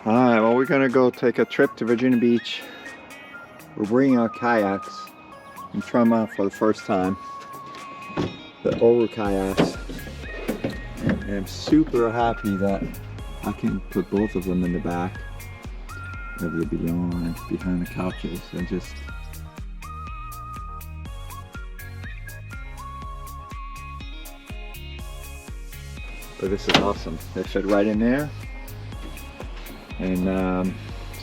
Alright, well, we're gonna go take a trip to Virginia Beach. We're bringing our kayaks and try them out for the first time. The Oru kayaks. And I'm super happy that I can put both of them in the back of the Beyond behind the couches and just but this is awesome. They fit right in there. And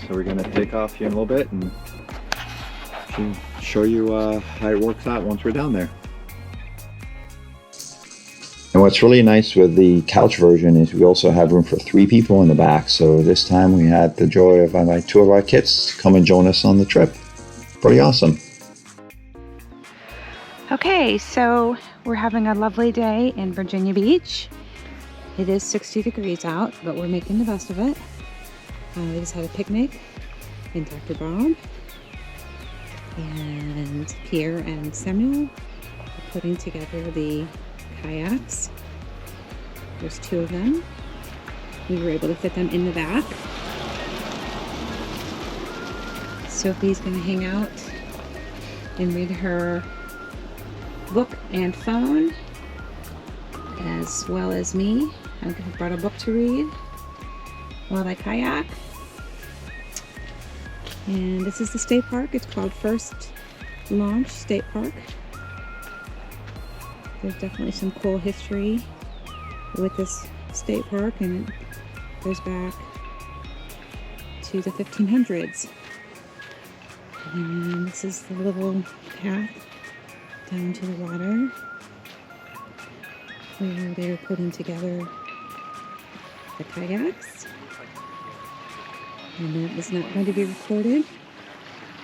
so we're gonna take off here in a little bit and show you how it works out once we're down there. And what's really nice with the couch version is we also have room for 3 people in the back. So this time we had the joy of having 2 of our kids come and join us on the trip. Pretty awesome. Okay, so we're having a lovely day in Virginia Beach. It is 60 degrees out, but we're making the best of it. We just had a picnic in Dr. Bob, and Pierre and Samuel are putting together the kayaks. There's 2 of them. We were able to fit them in the back. Sophie's gonna hang out and read her book and phone, as well as me. I brought a book to read while I kayak. And this is the state park. It's called First Launch State Park. There's definitely some cool history with this state park, and it goes back to the 1500s. And this is the little path down to the water where they're putting together the kayaks. And that is not going to be recorded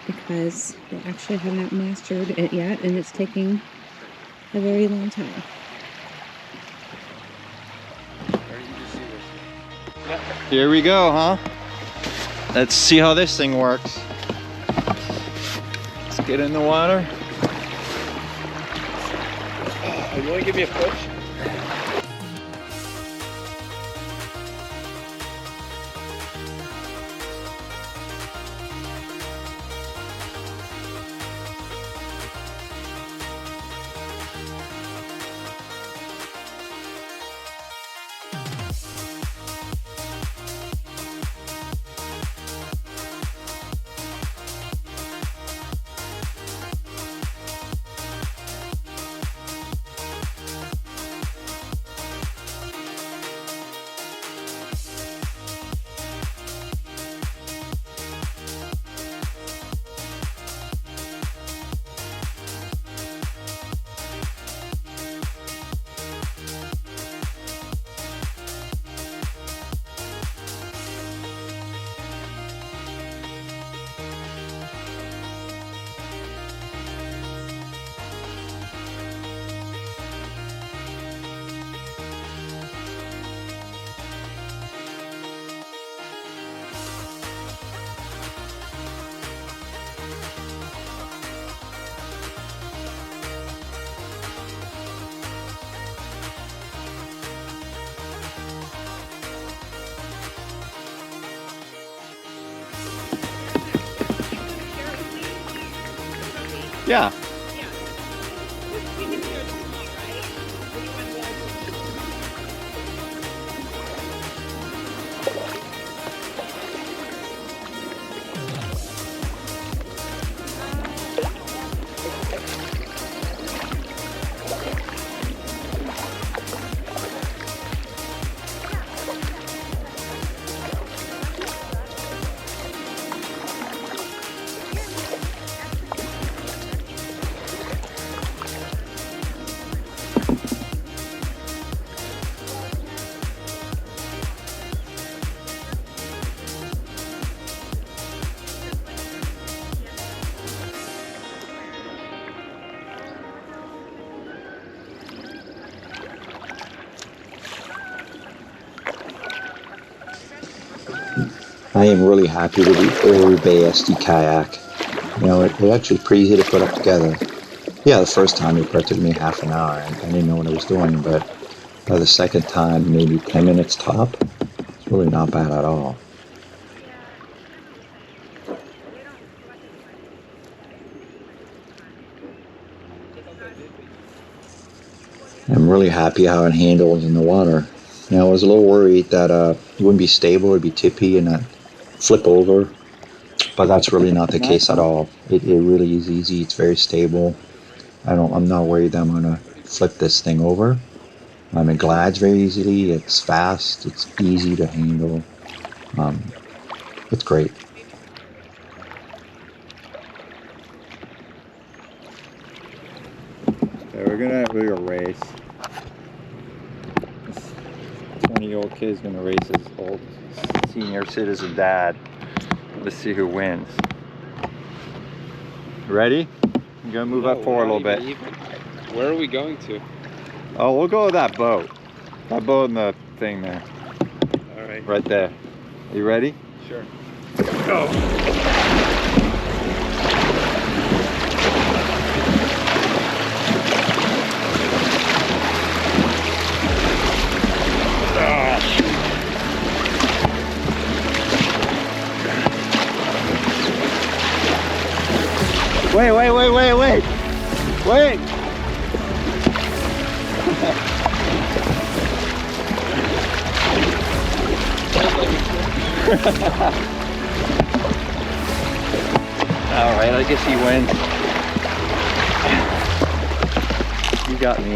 because they actually have not mastered it yet, and it's taking a very long time. Here we go, huh? Let's see how this thing works. Let's get in the water. You want to give me a push? Yeah. I am really happy with the Oru Bay ST kayak. You know, it's actually pretty easy to put up together. Yeah, the first time it probably took me half an hour and I didn't know what I was doing, but by the second time, maybe 10 minutes top. It's really not bad at all. I'm really happy how it handles in the water. Now, I was a little worried that it wouldn't be stable, it'd be tippy and not flip over, but that's really not the case at all. It really is easy. It's very stable. I'm not worried that I'm gonna flip this thing over. It glides very easily. It's fast. It's easy to handle. It's great. So we're gonna do a race. This 20-year-old kid's gonna race his old senior citizen dad. Let's see who wins. Ready? I'm gonna move up forward a little bit. Where are we going to? Oh, we'll go with that boat. That boat and the thing there. All right. Right there. You ready? Sure. Go. Wait. Wait. All right, I guess he wins. You got me.